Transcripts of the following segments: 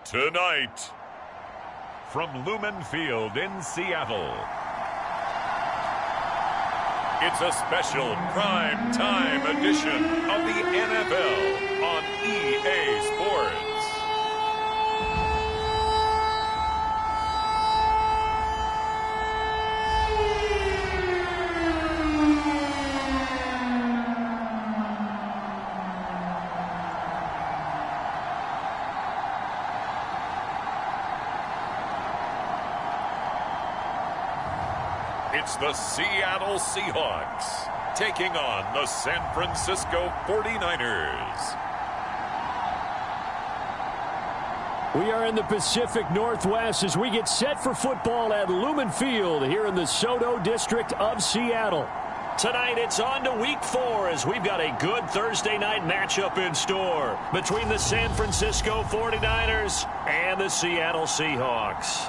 Tonight, from Lumen Field in Seattle, it's a special prime time edition of the NFL on EA Sports. It's the Seattle Seahawks taking on the San Francisco 49ers. We are in the Pacific Northwest as we get set for football at Lumen Field here in the SoDo district of Seattle. Tonight it's on to week 4 as we've got a good Thursday night matchup in store between the San Francisco 49ers and the Seattle Seahawks.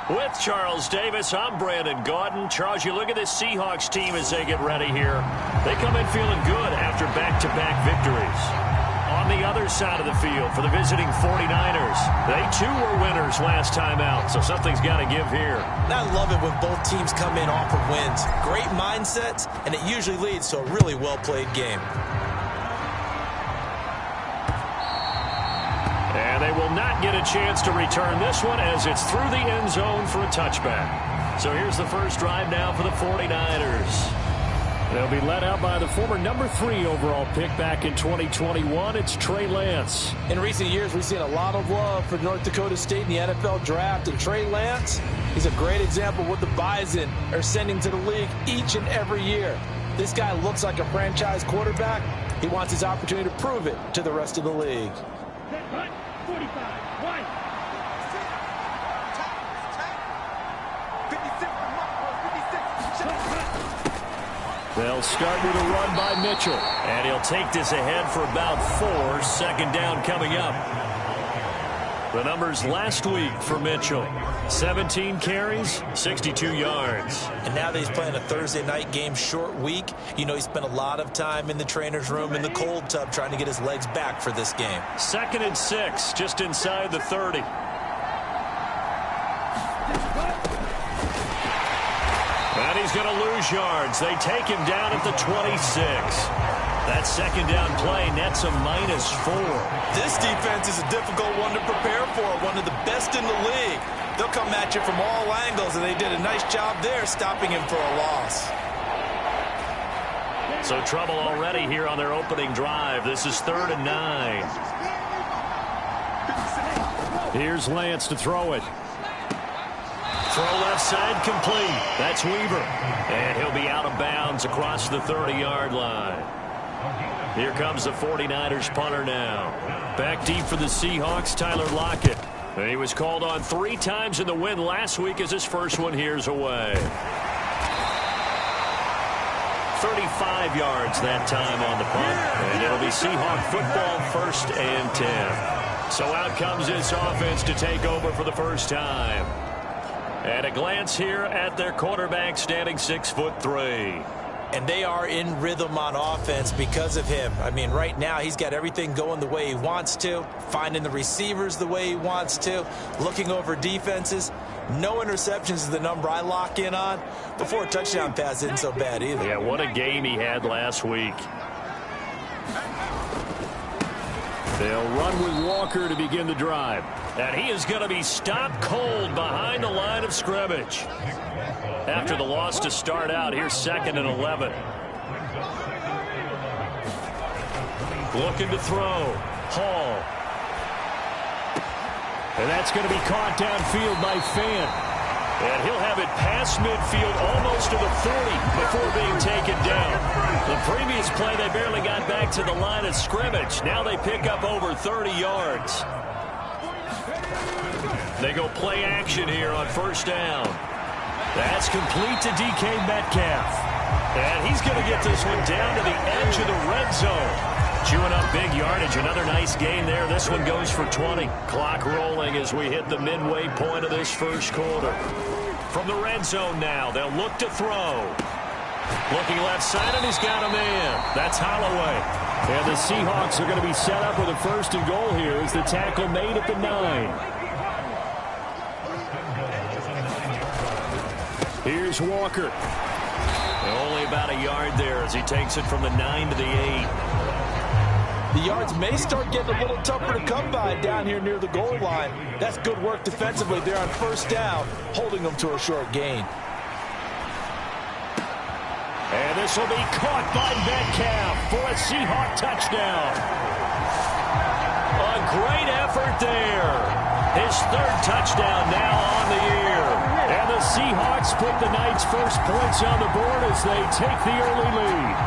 With Charles Davis, I'm Brandon Gaudin. Charles, you look at this Seahawks team as they get ready here. They come in feeling good after back-to-back victories. On the other side of the field for the visiting 49ers, they too were winners last time out, so something's got to give here. I love it when both teams come in off of wins. Great mindsets, and it usually leads to a really well-played game. And they will not get a chance to return this one as it's through the end zone for a touchback. So here's the first drive now for the 49ers. They'll be led out by the former number 3 overall pick back in 2021. It's Trey Lance. In recent years, we've seen a lot of love for North Dakota State in the NFL draft. And Trey Lance, he's a great example of what the Bison are sending to the league each and every year. This guy looks like a franchise quarterback. He wants his opportunity to prove it to the rest of the league. They'll start with a run by Mitchell. And he'll take this ahead for about 4. Second down coming up. The numbers last week for Mitchell. 17 carries, 62 yards. And now that he's playing a Thursday night game, short week, you know he spent a lot of time in the trainer's room in the cold tub trying to get his legs back for this game. 2nd and 6, just inside the 30. And he's going to lose yards. They take him down at the 26. That second down play nets a -4. This defense is a difficult one to prepare for, one of the best in the league. They'll come at you from all angles, and they did a nice job there stopping him for a loss. So trouble already here on their opening drive. This is 3rd and 9. Here's Lance to throw it. Throw left side complete. That's Weaver. And he'll be out of bounds across the 30-yard line. Here comes the 49ers punter now. Back deep for the Seahawks, Tyler Lockett. And he was called on 3 times in the win last week as his first one here's away. 35 yards that time on the punt. And it'll be Seahawk football 1st and 10. So out comes this offense to take over for the first time. At a glance here at their quarterback standing 6'3". And they are in rhythm on offense because of him. I mean, right now he's got everything going the way he wants to, finding the receivers the way he wants to, looking over defenses. No interceptions is the number I lock in on. Before a touchdown pass isn't so bad either. Yeah, what a game he had last week. They'll run with Walker to begin the drive. And he is going to be stopped cold behind the line of scrimmage. After the loss to start out, here's 2nd and 11. Looking to throw. Hall. And that's going to be caught downfield by Fan. And he'll have it past midfield almost to the 40 before being taken down. The previous play, they barely got back to the line of scrimmage. Now they pick up over 30 yards. They go play action here on 1st down. That's complete to DK Metcalf. And he's going to get this one down to the edge of the red zone. Chewing up big yardage. Another nice gain there. This one goes for 20. Clock rolling as we hit the midway point of this first quarter. From the red zone now, they'll look to throw. Looking left side, and he's got a man. That's Holloway. And the Seahawks are going to be set up with a 1st and goal here as the tackle made at the 9. Here's Walker. Only about a yard there as he takes it from the 9 to the 8. The yards may start getting a little tougher to come by down here near the goal line. That's good work defensively there on 1st down, holding them to a short gain. And this will be caught by Metcalf for a Seahawk touchdown. A great effort there. His 3rd touchdown now on the year. And the Seahawks put the night's first points on the board as they take the early lead.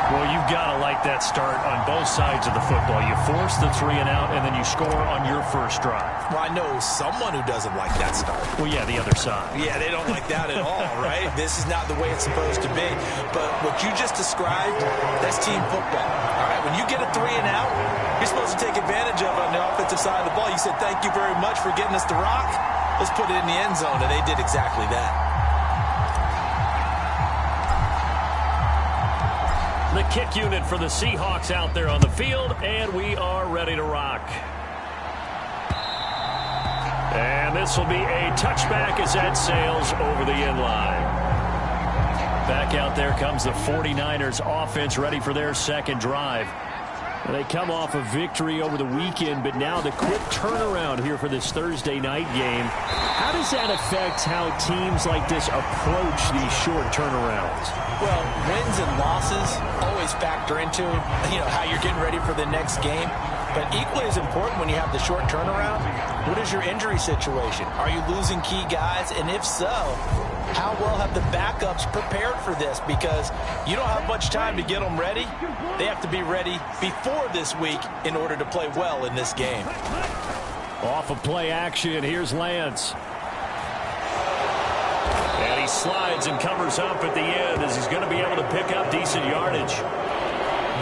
Well, you've got to like that start on both sides of the football. You force the 3 and out, and then you score on your first drive. Well, I know someone who doesn't like that start. Well, yeah, the other side. Yeah, they don't like that at all, right? This is not the way it's supposed to be. But what you just described, that's team football. All right, when you get a 3 and out, you're supposed to take advantage of it on the offensive side of the ball. You said, thank you very much for getting us the rock. Let's put it in the end zone, and they did exactly that. The kick unit for the Seahawks out there on the field, and we are ready to rock. And this will be a touchback as that sails over the end line. Back out there comes the 49ers offense ready for their 2nd drive. They come off a victory over the weekend, but now the quick turnaround here for this Thursday night game. How does that affect how teams like this approach these short turnarounds? Well, wins and losses always factor into, how you're getting ready for the next game. But equally as important when you have the short turnaround, what is your injury situation? Are you losing key guys? And if so, how well have the backups prepared for this? Because you don't have much time to get them ready. They have to be ready before this week in order to play well in this game. Off of play action, here's Lance. And he slides and covers up at the end as he's going to be able to pick up decent yardage.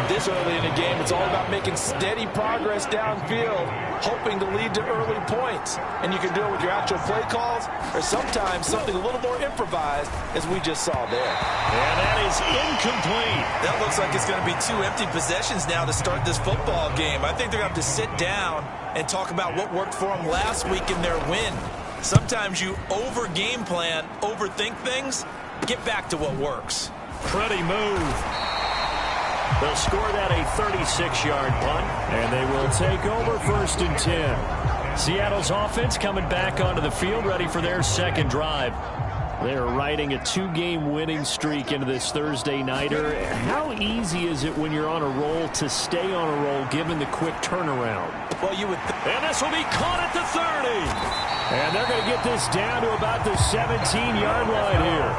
This early in the game, it's all about making steady progress downfield, hoping to lead to early points. And you can do it with your actual play calls or sometimes something a little more improvised, as we just saw there. And that is incomplete. That looks like it's going to be 2 empty possessions now to start this football game. I think they're going to have to sit down and talk about what worked for them last week in their win. Sometimes you over-game plan, overthink things, get back to what works. Pretty move. They'll score that a 36-yard punt. And they will take over 1st and 10. Seattle's offense coming back onto the field, ready for their 2nd drive. They're riding a 2-game winning streak into this Thursday nighter. How easy is it when you're on a roll to stay on a roll given the quick turnaround? Well, you would. And this will be caught at the 30. And they're going to get this down to about the 17-yard line here.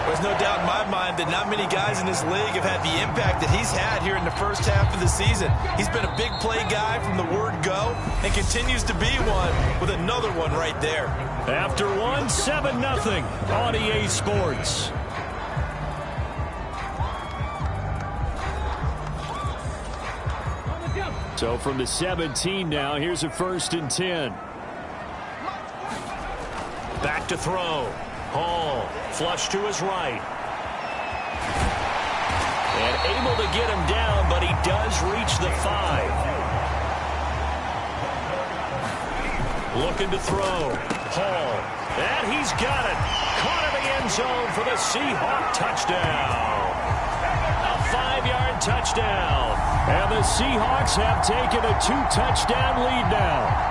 There's no doubt in my mind that not many guys in this league have had the impact that he's had here in the first half of the season. He's been a big play guy from the word go and continues to be one with another one right there. After 7-0 on EA Sports. So from the 17 now, here's a 1st and 10. Back to throw. Hall, flush to his right. And able to get him down, but he does reach the 5. Looking to throw. Hall, and he's got it. Caught in the end zone for the Seahawk touchdown. A 5-yard touchdown. And the Seahawks have taken a 2-touchdown lead now.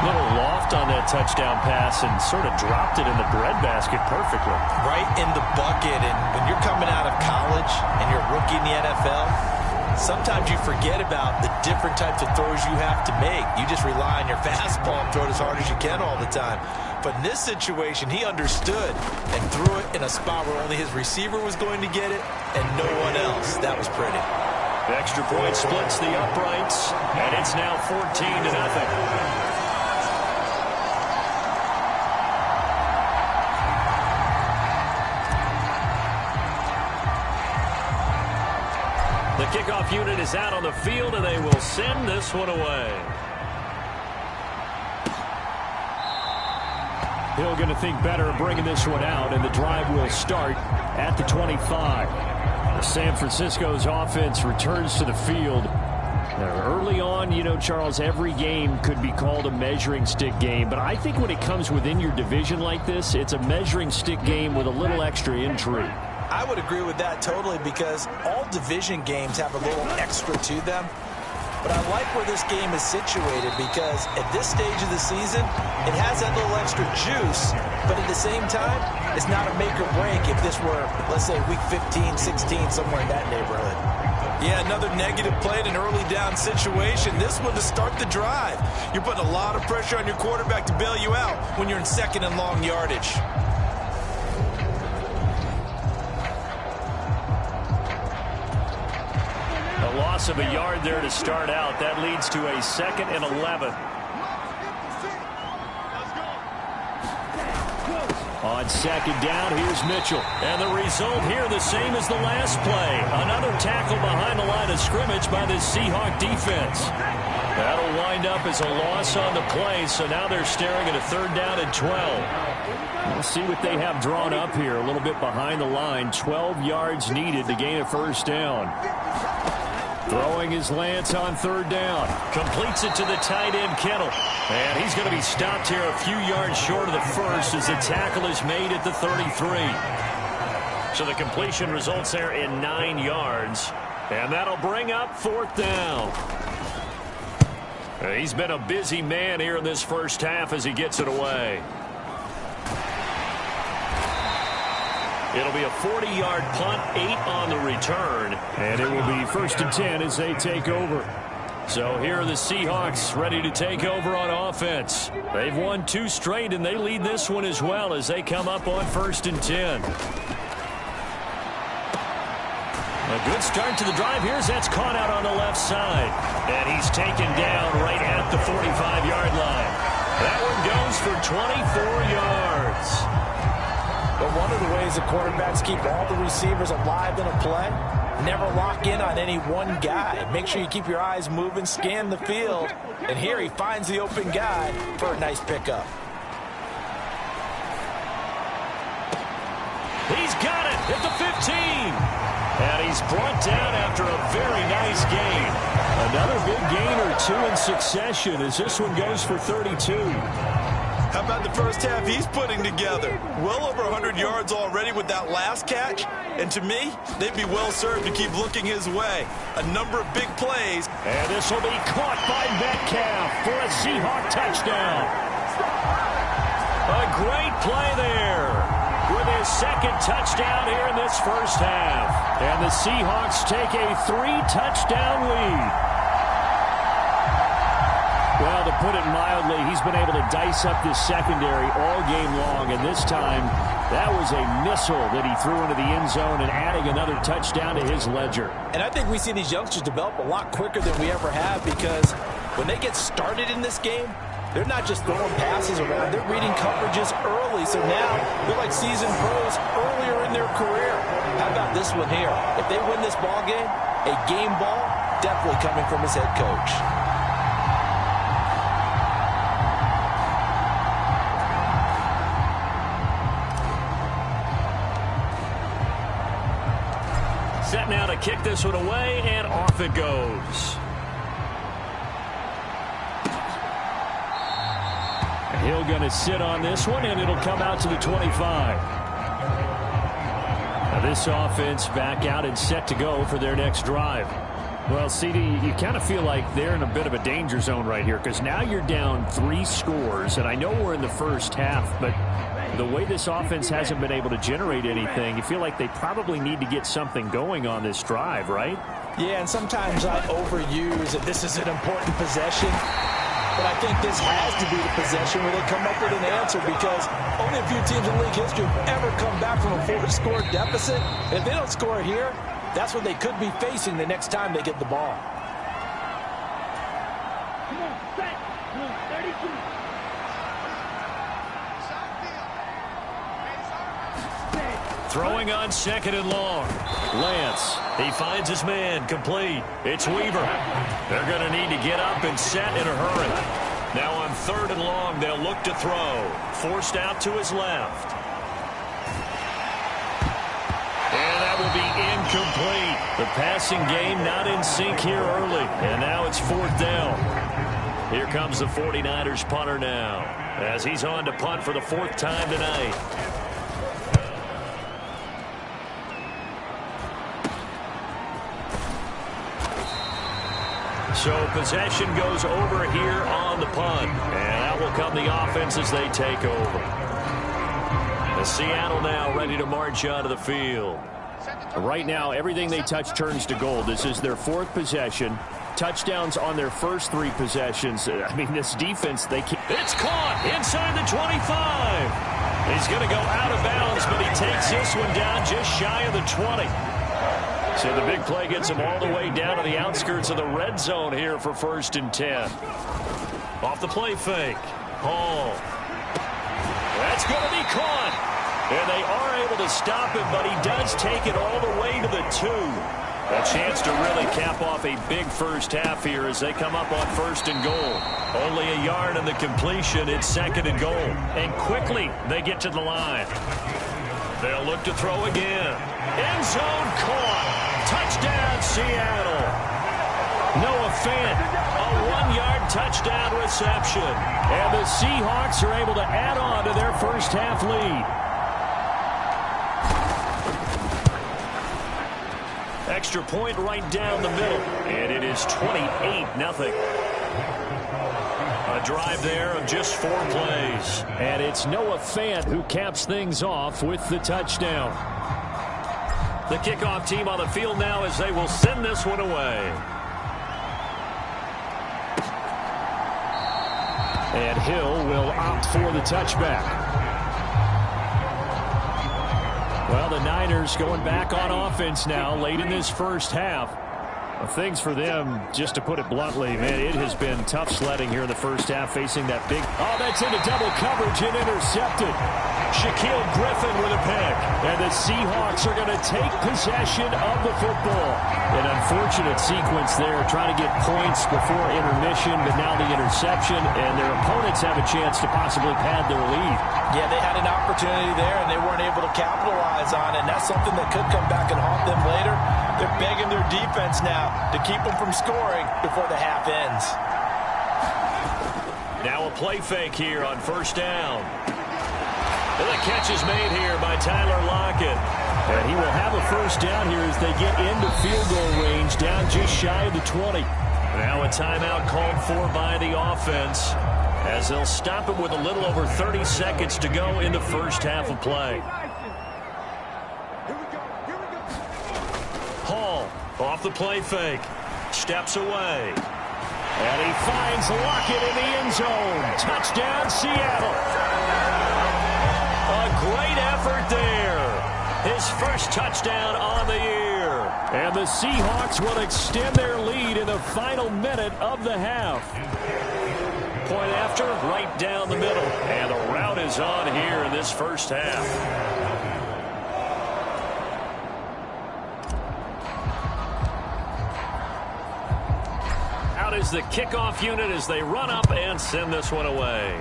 Little loft on that touchdown pass and sort of dropped it in the breadbasket perfectly. Right in the bucket. And when you're coming out of college and you're a rookie in the NFL, sometimes you forget about the different types of throws you have to make. You just rely on your fastball and throw it as hard as you can all the time. But in this situation, he understood and threw it in a spot where only his receiver was going to get it and no one else. That was pretty. The extra point splits the uprights, and it's now 14-0. The kickoff unit is out on the field, and they will send this one away. Hill going to think better of bringing this one out, and the drive will start at the 25. San Francisco's offense returns to the field. Early on, you know, Charles, every game could be called a measuring stick game. But I think when it comes within your division like this, it's a measuring stick game with a little extra intrigue. I would agree with that totally, because all division games have a little extra to them. But I like where this game is situated, because at this stage of the season, it has that little extra juice, but at the same time, it's not a make or break if this were, let's say, week 15, 16, somewhere in that neighborhood. Yeah, another negative play in an early down situation. This one to start the drive. You're putting a lot of pressure on your quarterback to bail you out when you're in second and long yardage. A loss of a yard there to start out. That leads to a 2nd and 11. On 2nd down, here's Mitchell. And the result here the same as the last play. Another tackle behind the line of scrimmage by the Seahawk defense. That'll wind up as a loss on the play, so now they're staring at a 3rd down and 12. We'll see what they have drawn up here. A little bit behind the line. 12 yards needed to gain a 1st down. Throwing is Lance on 3rd down. Completes it to the tight end, Kittle. And he's going to be stopped here a few yards short of the first as the tackle is made at the 33. So the completion results there in 9 yards. And that'll bring up 4th down. He's been a busy man here in this first half as he gets it away. It'll be a 40-yard punt, 8 on the return. And it will be 1st and 10 as they take over. So here are the Seahawks ready to take over on offense. They've won 2 straight, and they lead this one as well as they come up on 1st and 10. A good start to the drive. Here's that's caught out on the left side. And he's taken down right at the 45-yard line. That one goes for 24 yards. But one of the ways the quarterbacks keep all the receivers alive in a play, never lock in on any one guy. Make sure you keep your eyes moving, scan the field. And here he finds the open guy for a nice pickup. He's got it at the 15. And he's brought down after a very nice gain. Another big gain or 2 in succession as this one goes for 32. How about the first half he's putting together? Well over 100 yards already with that last catch. And to me, they'd be well served to keep looking his way. A number of big plays. And this will be caught by Metcalf for a Seahawk touchdown. A great play there with his 2nd touchdown here in this first half. And the Seahawks take a 3-touchdown lead. Well, to put it mildly, he's been able to dice up this secondary all game long, and this time that was a missile that he threw into the end zone and adding another touchdown to his ledger. And I think we see these youngsters develop a lot quicker than we ever have, because when they get started in this game, they're not just throwing passes around, they're reading coverages early, so now they're like seasoned pros earlier in their career. How about this one here? If they win this ball game, a game ball definitely coming from his head coach. Set now to kick this one away, and off it goes. Hill going to sit on this one, and it'll come out to the 25. Now this offense back out and set to go for their next drive. Well, CD, you kind of feel like they're in a bit of a danger zone right here, because now you're down 3 scores, and I know we're in the first half, but the way this offense hasn't been able to generate anything, you feel like they probably need to get something going on this drive, right? Yeah, and sometimes I overuse that this is an important possession. But I think this has to be the possession where they come up with an answer, because only a few teams in league history have ever come back from a 4-score deficit. And if they don't score here, that's what they could be facing the next time they get the ball. Throwing on 2nd and long. Lance, he finds his man, complete. It's Weaver. They're going to need to get up and set in a hurry. Now on 3rd and long, they'll look to throw. Forced out to his left. And that will be incomplete. The passing game not in sync here early. And now it's 4th down. Here comes the 49ers punter now, as he's on to punt for the 4th time tonight. So possession goes over here on the punt. And that will come the offense as they take over. The Seattle now ready to march onto the field. Right now, everything they touch turns to gold. This is their 4th possession. Touchdowns on their first 3 possessions. I mean, this defense, they can't. It's caught inside the 25. He's going to go out of bounds, but he takes this one down just shy of the 20. So the big play gets him all the way down to the outskirts of the red zone here for 1st and 10. Off the play fake. Hall. That's going to be caught. And they are able to stop him, but he does take it all the way to the 2. A chance to really cap off a big first half here as they come up on 1st and goal. Only a yard in the completion. It's 2nd and goal. And quickly they get to the line. They'll look to throw again. End zone caught. Touchdown, Seattle. Noah Fant, a 1-yard touchdown reception. And the Seahawks are able to add on to their first half lead. Extra point right down the middle. And it is 28-0. A drive there of just 4 plays. And it's Noah Fant who caps things off with the touchdown. The kickoff team on the field now as they will send this one away. And Hill will opt for the touchback. Well, the Niners going back on offense now late in this first half. Things for them, just to put it bluntly, man, it has been tough sledding here in the first half, facing that big. Oh, that's into double coverage and intercepted. Shaquille Griffin with a pick. And the Seahawks are going to take possession of the football. An unfortunate sequence there, trying to get points before intermission, but now the interception, and their opponents have a chance to possibly pad their lead. Yeah, they had an opportunity there, and they weren't able to capitalize on it, and that's something that could come back and haunt them later. They're begging their defense now to keep them from scoring before the half ends. Now a play fake here on 1st down. And the catch is made here by Tyler Lockett. And he will have a 1st down here as they get into field goal range, down just shy of the 20. Now a timeout called for by the offense, as they'll stop it with a little over 30 seconds to go in the first half of play. Hall off the play fake. Steps away. And he finds Lockett in the end zone. Touchdown, Seattle. A great effort there. His first touchdown on the year. And the Seahawks will extend their lead in the final minute of the half. Point after, right down the middle. And the route is on here in this first half. Out is the kickoff unit as they run up and send this one away.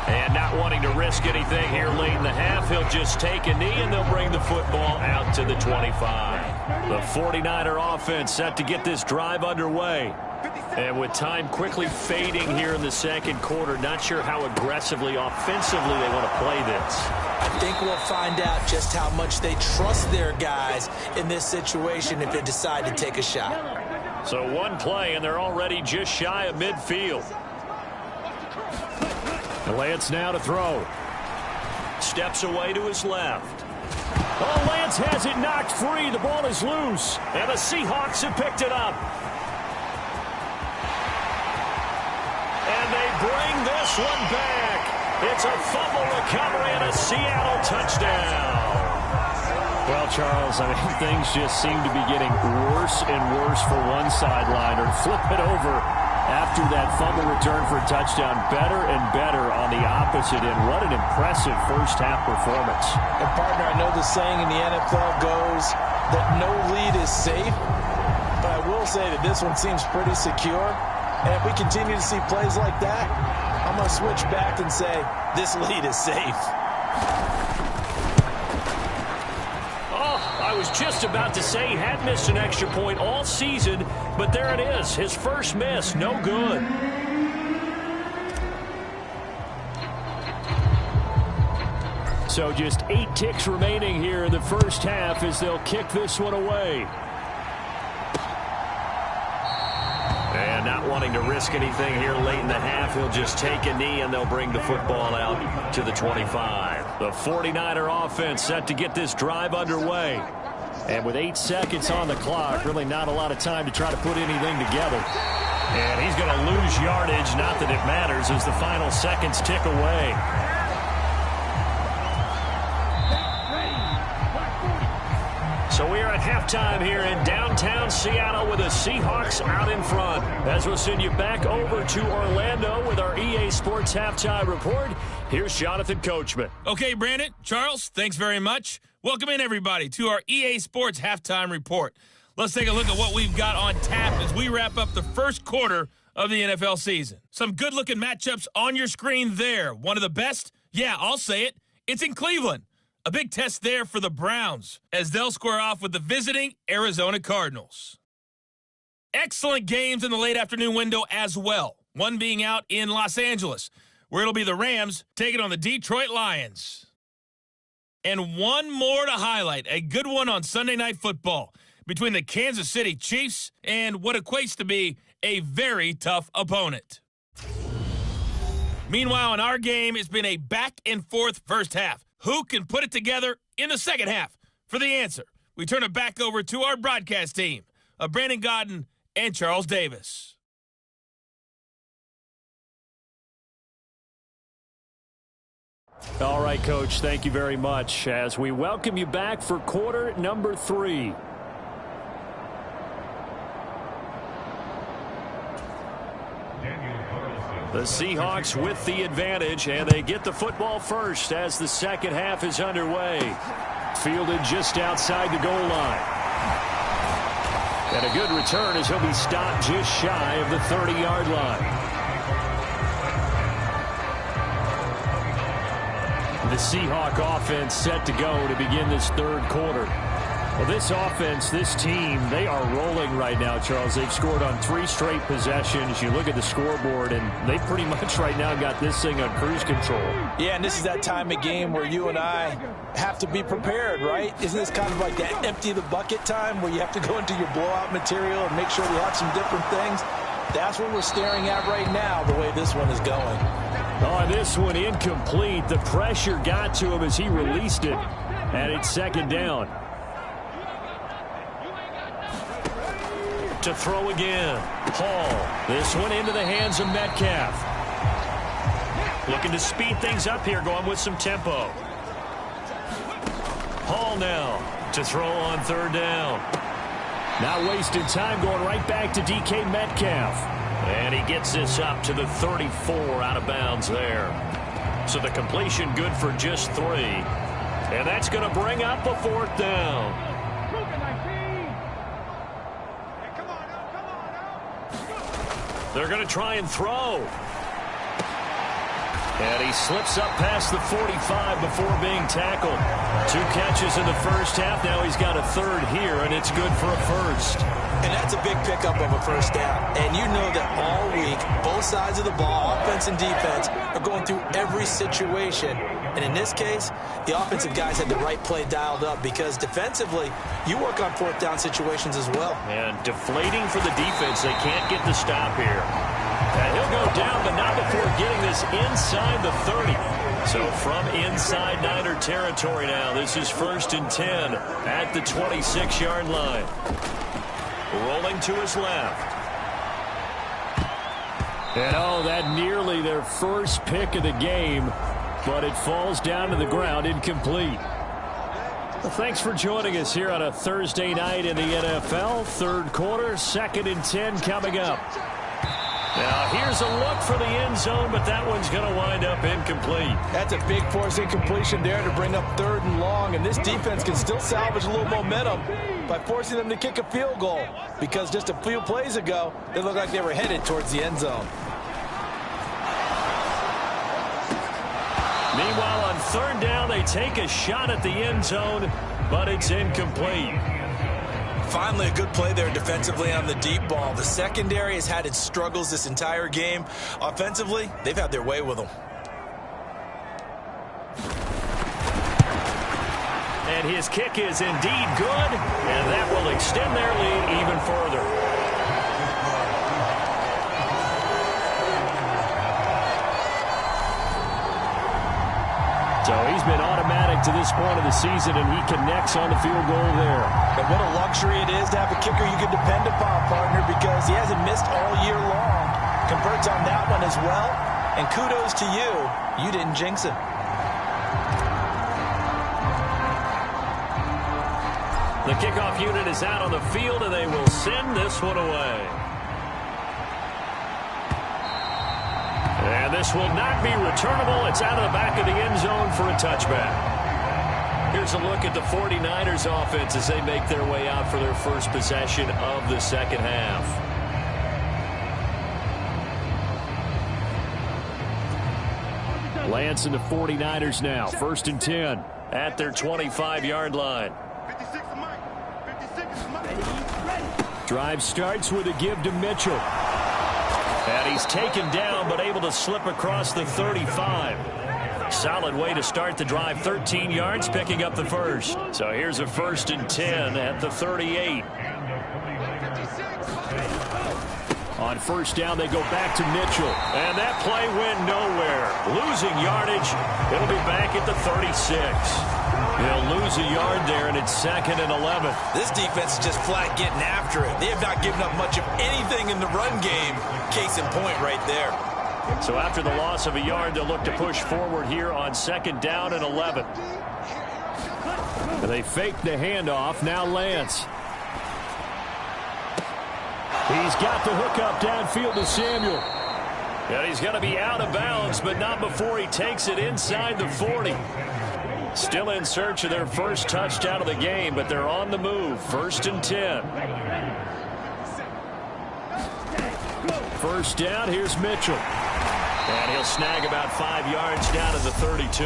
And not wanting to risk anything here late in the half, he'll just take a knee and they'll bring the football out to the 25. The 49er offense set to get this drive underway. And with time quickly fading here in the second quarter, not sure how aggressively, offensively they want to play this. I think we'll find out just how much they trust their guys in this situation if they decide to take a shot. So one play and they're already just shy of midfield. Lance now to throw. Steps away to his left. Oh, Lance has it knocked free. The ball is loose. And the Seahawks have picked it up. And they bring this one back. It's a fumble recovery and a Seattle touchdown. Well, Charles, I mean, things just seem to be getting worse and worse for one sideline. Or flip it over after that fumble return for a touchdown. Better and better on the opposite end. What an impressive first-half performance. And, partner, I know the saying in the NFL goes that no lead is safe, but I will say that this one seems pretty secure. And if we continue to see plays like that, I'm going to switch back and say this lead is safe. I was just about to say he had missed an extra point all season, but there it is. His first miss, no good. So just 8 ticks remaining here in the first half as they'll kick this one away. And not wanting to risk anything here late in the half, he'll just take a knee and they'll bring the football out to the 25. The 49er offense set to get this drive underway. And with 8 seconds on the clock, really not a lot of time to try to put anything together. And he's going to lose yardage, not that it matters, as the final seconds tick away. So we are at halftime here in downtown Seattle with the Seahawks out in front. As we'll send you back over to Orlando with our EA Sports Halftime Report, here's Jonathan Coachman. Okay, Brandon, Charles, thanks very much. Welcome in, everybody, to our EA Sports Halftime Report. Let's take a look at what we've got on tap as we wrap up the first quarter of the NFL season. Some good-looking matchups on your screen there. One of the best, yeah, I'll say it, it's in Cleveland. A big test there for the Browns as they'll square off with the visiting Arizona Cardinals. Excellent games in the late afternoon window as well. One being out in Los Angeles, where it'll be the Rams taking on the Detroit Lions. And one more to highlight, a good one on Sunday Night Football between the Kansas City Chiefs and what equates to be a very tough opponent. Meanwhile, in our game, it's been a back-and-forth first half. Who can put it together in the second half? For the answer, we turn it back over to our broadcast team of Brandon Godden and Charles Davis. All right, Coach, thank you very much as we welcome you back for quarter number 3. The Seahawks with the advantage, and they get the football first as the second half is underway. Fielded just outside the goal line. And a good return as he'll be stopped just shy of the 30-yard line. The Seahawk offense set to go to begin this third quarter. Well, this offense, this team, they are rolling right now, Charles. They've scored on 3 straight possessions. You look at the scoreboard, and they pretty much right now got this thing on cruise control. Yeah, and this is that time of game where you and I have to be prepared, right? Isn't this kind of like that empty the bucket time where you have to go into your blowout material and make sure we have some different things? That's what we're staring at right now, the way this one is going. Oh, this one incomplete. The pressure got to him as he released it, and it's second down. To throw again, Hall. This one into the hands of Metcalf. Looking to speed things up here, going with some tempo. Hall now to throw on third down. Not wasting time, going right back to DK Metcalf. And he gets this up to the 34 out of bounds there. So the completion good for just 3. And that's going to bring up a fourth down. They're going to try and throw. And he slips up past the 45 before being tackled. 2 catches in the first half. Now he's got a third here, and it's good for a first. And that's a big pickup of a first down. And you know that all week, both sides of the ball, offense and defense, are going through every situation. And in this case, the offensive guys had the right play dialed up because defensively, you work on fourth down situations as well. And deflating for the defense. They can't get the stop here. And he'll go down, but not before getting this inside the 30. So from inside Niner territory now, this is 1st and 10 at the 26-yard line. Rolling to his left. And oh, that nearly their first pick of the game, but it falls down to the ground incomplete. Well, thanks for joining us here on a Thursday night in the NFL. Third quarter, 2nd and 10 coming up. Now here's a look for the end zone, but that one's going to wind up incomplete. That's a big force incompletion there to bring up 3rd and long, and this defense can still salvage a little momentum by forcing them to kick a field goal, because just a few plays ago, they looked like they were headed towards the end zone. Meanwhile, on 3rd down, they take a shot at the end zone, but it's incomplete. Finally, a good play there defensively on the deep ball. The secondary has had its struggles this entire game. Offensively, they've had their way with them. And his kick is indeed good, and that will extend their lead even further. So he's been automatic to this point of the season, and he connects on the field goal there. And what a luxury it is to have a kicker you can depend upon, partner, because he hasn't missed all year long. Converts on that one as well, and kudos to you. You didn't jinx him. The kickoff unit is out on the field, and they will send this one away. And this will not be returnable. It's out of the back of the end zone for a touchback. Here's a look at the 49ers offense as they make their way out for their first possession of the second half. Lance and the 49ers now. 1st and 10 at their 25-yard line. Drive starts with a give to Mitchell. And he's taken down, but able to slip across the 35. Solid way to start the drive. 13 yards, picking up the first. So here's a 1st and 10 at the 38. On 1st down, they go back to Mitchell. And that play went nowhere. Losing yardage. It'll be back at the 36. They'll lose a yard there, and it's 2nd and 11. This defense is just flat getting after it. They have not given up much of anything in the run game. Case in point right there. So after the loss of a yard, they'll look to push forward here on 2nd down and 11. They fake the handoff. Now Lance. He's got the hook up downfield to Samuel. And he's going to be out of bounds, but not before he takes it inside the 40. Still in search of their first touchdown of the game, but they're on the move. 1st and 10. 1st down, here's Mitchell. And he'll snag about 5 yards down to the 32.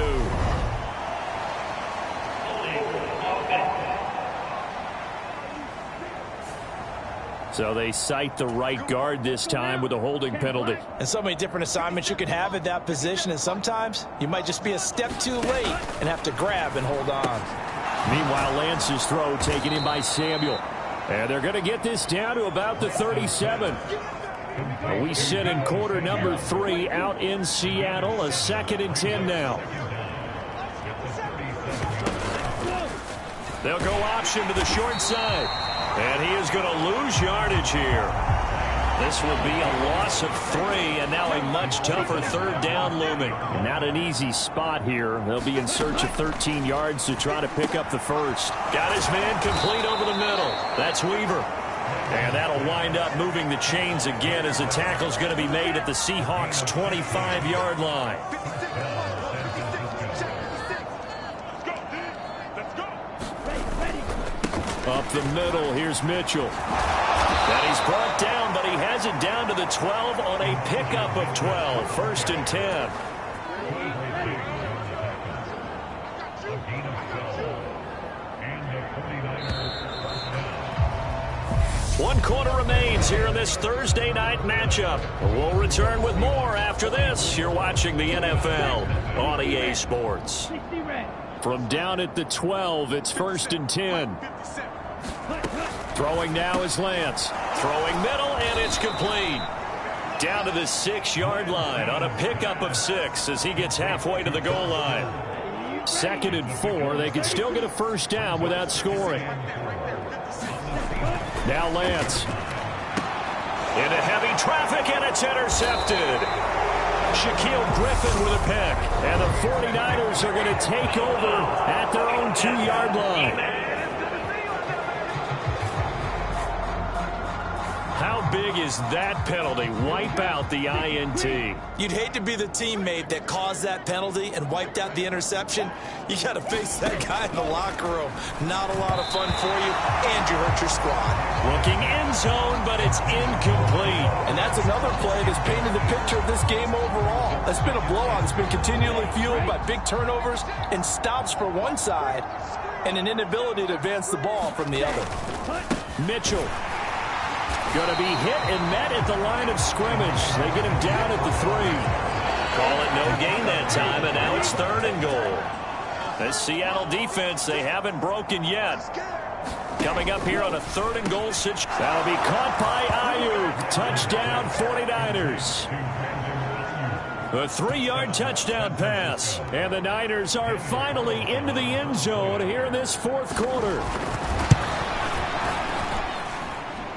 So they cite the right guard this time with a holding penalty. And so many different assignments you could have at that position, and sometimes you might just be a step too late and have to grab and hold on. Meanwhile, Lance's throw taken in by Samuel. And they're going to get this down to about the 37. We sit in quarter number 3 out in Seattle. A 2nd and 10 now. They'll go option to the short side. And he is going to lose yardage here. This will be a loss of 3, and now a much tougher 3rd down looming. Not an easy spot here. They'll be in search of 13 yards to try to pick up the first. Got his man complete over the middle. That's Weaver. And that'll wind up moving the chains again as the tackle's going to be made at the Seahawks' 25-yard line. Up the middle, here's Mitchell. And he's brought down, but he has it down to the 12 on a pickup of 12. 1st and 10. One quarter remains here in this Thursday night matchup. We'll return with more after this. You're watching the NFL on EA Sports. From down at the 12, it's 1st and 10. Throwing now is Lance. Throwing middle, and it's complete. Down to the 6-yard line on a pickup of 6 as he gets halfway to the goal line. 2nd and 4. They could still get a 1st down without scoring. Now Lance. Into heavy traffic, and it's intercepted. Shaquille Griffin with a pick. And the 49ers are going to take over at their own 2-yard line. How big is that penalty? Wipe out the INT. You'd hate to be the teammate that caused that penalty and wiped out the interception. You got to face that guy in the locker room. Not a lot of fun for you, and you hurt your squad. Looking end zone, but it's incomplete. And that's another play that's painted the picture of this game overall. It's been a blowout. It's been continually fueled by big turnovers and stops for one side and an inability to advance the ball from the other. Mitchell going to be hit and met at the line of scrimmage. They get him down at the 3. Call it no gain that time, and now it's 3rd and goal. The Seattle defense, they haven't broken yet. Coming up here on a 3rd and goal situation. That'll be caught by Ayuk. Touchdown, 49ers. A 3-yard touchdown pass. And the Niners are finally into the end zone here in this 4th quarter.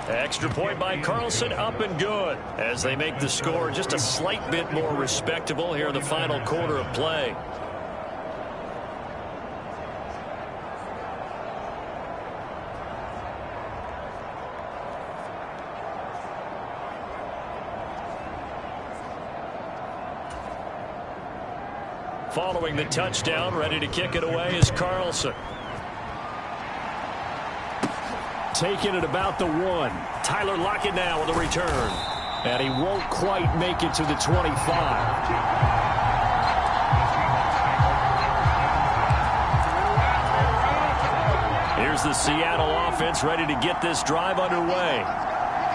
Extra point by Carlson, up and good. As they make the score just a slight bit more respectable here in the final quarter of play. Following the touchdown, ready to kick it away is Carlson. Taking it about the 1. Tyler Lockett now with a return. And he won't quite make it to the 25. Here's the Seattle offense ready to get this drive underway.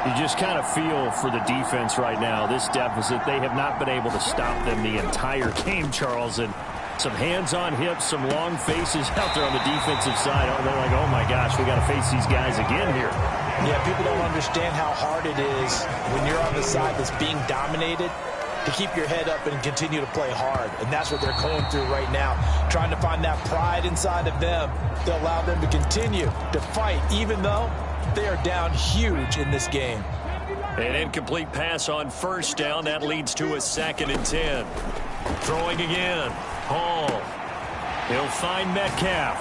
You just kind of feel for the defense right now. This deficit, they have not been able to stop them the entire game, Charles. And some hands on hips, some long faces out there on the defensive side. They're like, oh my gosh, we got to face these guys again here. Yeah, people don't understand how hard it is when you're on the side that's being dominated to keep your head up and continue to play hard. And that's what they're going through right now, trying to find that pride inside of them to allow them to continue to fight, even though they are down huge in this game. An incomplete pass on 1st down. That leads to a 2nd and 10. Throwing again. Hall. He'll find Metcalf.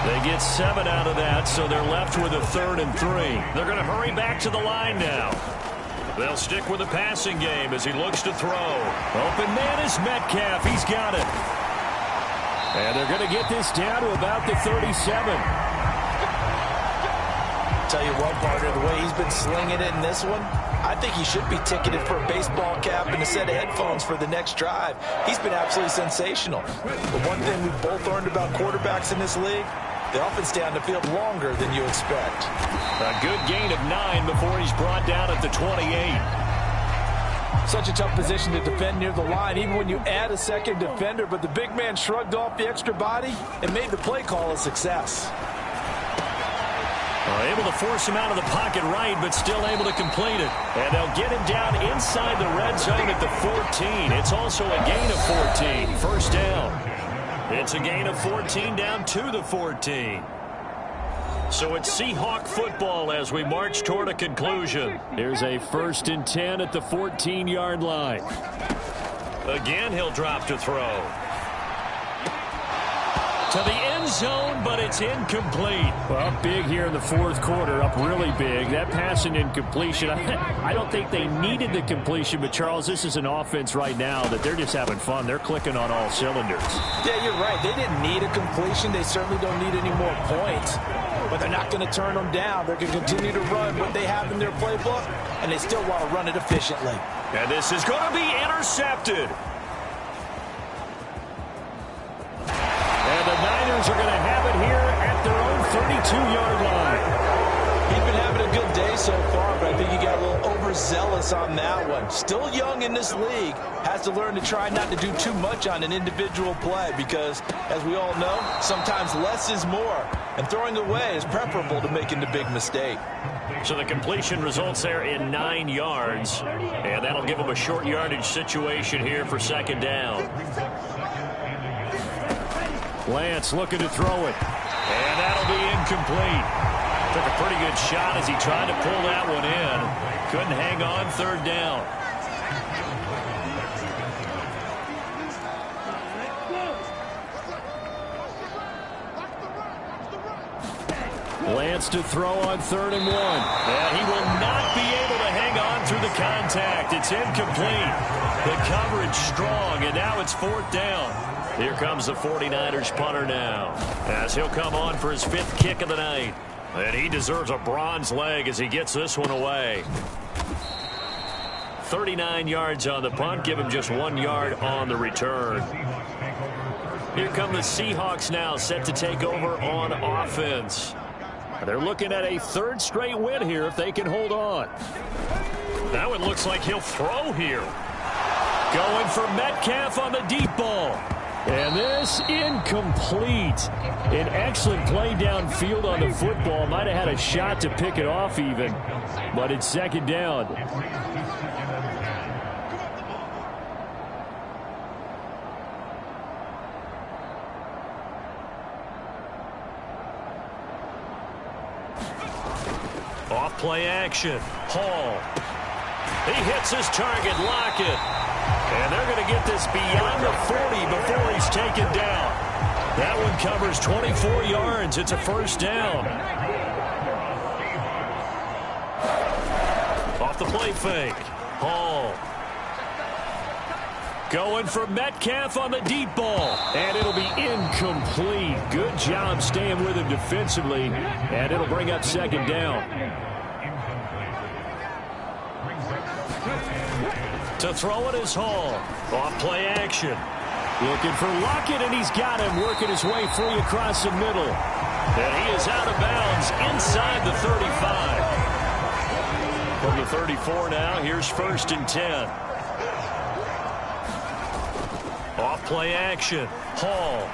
They get 7 out of that, so they're left with a 3rd and 3. They're going to hurry back to the line now. They'll stick with the passing game as he looks to throw. Open man is Metcalf. He's got it. And they're going to get this down to about the 37. Tell you what, partner, the way he's been slinging it in this one, I think he should be ticketed for a baseball cap and a set of headphones for the next drive. He's been absolutely sensational. The one thing we've both learned about quarterbacks in this league, they often stay on the field longer than you expect. A good gain of 9 before he's brought down at the 28. Such a tough position to defend near the line, even when you add a second defender, but the big man shrugged off the extra body and made the play call a success. Able to force him out of the pocket right, but still able to complete it. And they'll get him down inside the red zone at the 14. It's also a gain of 14. 1st down. It's a gain of 14 down to the 14. So it's Seahawk football as we march toward a conclusion. Here's a 1st and 10 at the 14-yard line. Again, he'll drop to throw. To the end zone, but it's incomplete. Well, big here in the 4th quarter, up really big. That pass and incompletion, I don't think they needed the completion, but Charles, this is an offense right now that they're just having fun. They're clicking on all cylinders. Yeah, you're right. They didn't need a completion. They certainly don't need any more points, but they're not going to turn them down. They're going to continue to run what they have in their playbook, and they still want to run it efficiently. And this is going to be intercepted. And the Niners are going to have it here at their own 32-yard line. He's been having a good day so far, but I think he got a little overzealous on that one. Still young in this league. Has to learn to try not to do too much on an individual play because, as we all know, sometimes less is more. And throwing away is preferable to making the big mistake. So the completion results there in 9 yards. And that'll give them a short yardage situation here for 2nd down. Lance looking to throw it. And that'll be incomplete. Took a pretty good shot as he tried to pull that one in. Couldn't hang on. 3rd down. Lance to throw on 3rd and 1. And he will not be able to hang on through the contact. It's incomplete. The coverage strong, and now it's 4th down. Here comes the 49ers punter now, as he'll come on for his 5th kick of the night. And he deserves a bronze leg as he gets this one away. 39 yards on the punt, give him just 1 yard on the return. Here come the Seahawks now, set to take over on offense. They're looking at a 3rd straight win here if they can hold on. Now it looks like he'll throw here. Going for Metcalf on the deep ball. And this incomplete. An excellent play downfield on the football. Might have had a shot to pick it off even. But it's 2nd down. Off play action. Hall. He hits his target, Lockett. And they're going to get this beyond the 40 before he's taken down. That one covers 24 yards. It's a 1st down. Off the play fake. Hall. Going for Metcalf on the deep ball. And it'll be incomplete. Good job staying with him defensively. And it'll bring up 2nd down. To throw it is Hall. Off play action. Looking for Lockett, and he's got him working his way free across the middle. And he is out of bounds inside the 35. From the 34 now, here's 1st and 10. Off play action. Hall.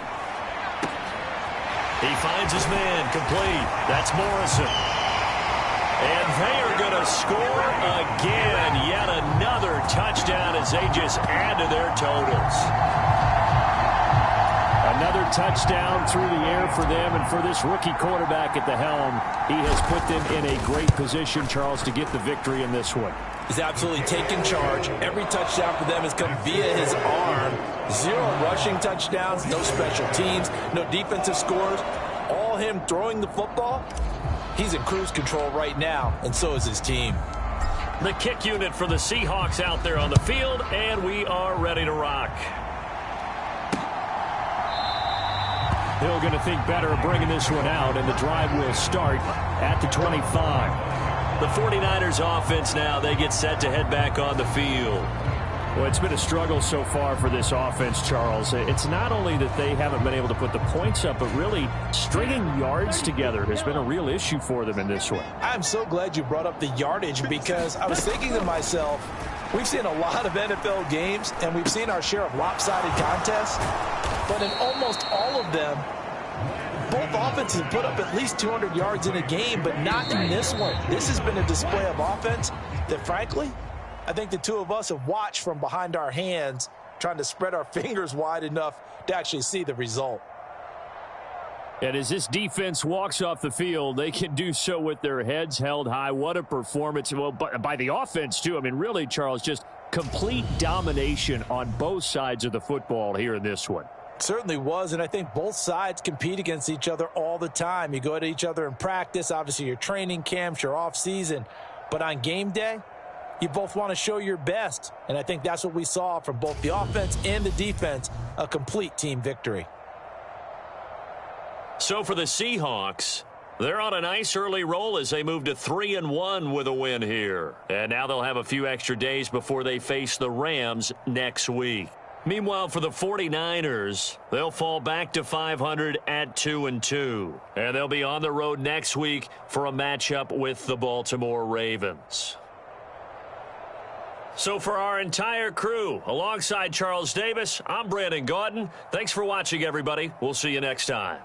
He finds his man, complete. That's Morrison. And they are going to score again. Yet another touchdown as they just add to their totals. Another touchdown through the air for them, and for this rookie quarterback at the helm, he has put them in a great position, Charles, to get the victory in this one. He's absolutely taken charge. Every touchdown for them has come via his arm. 0 rushing touchdowns, no special teams, no defensive scores. All him throwing the football. He's in cruise control right now, and so is his team. The kick unit for the Seahawks out there on the field, and we are ready to rock. They're going to think better of bringing this one out, and the drive will start at the 25. The 49ers offense now, they get set to head back on the field. Well, it's been a struggle so far for this offense, Charles. It's not only that they haven't been able to put the points up, but really stringing yards together has been a real issue for them in this one. I'm so glad you brought up the yardage, because I was thinking to myself, we've seen a lot of NFL games, and we've seen our share of lopsided contests, but in almost all of them, both offenses put up at least 200 yards in a game, but not in this one. This has been a display of offense that, frankly, I think the two of us have watched from behind our hands, trying to spread our fingers wide enough to actually see the result. And as this defense walks off the field, they can do so with their heads held high. What a performance. Well, by the offense, too. I mean, really, Charles, just complete domination on both sides of the football here in this one. Certainly was, and I think both sides compete against each other all the time. You go at each other in practice, obviously your training camps, your off-season, but on game day, you both want to show your best, and I think that's what we saw from both the offense and the defense, a complete team victory. So for the Seahawks, they're on a nice early roll as they move to 3-1 with a win here. And now they'll have a few extra days before they face the Rams next week. Meanwhile, for the 49ers, they'll fall back to 500 at 2-2. And they'll be on the road next week for a matchup with the Baltimore Ravens. So for our entire crew, alongside Charles Davis, I'm Brandon Gaudin. Thanks for watching, everybody. We'll see you next time.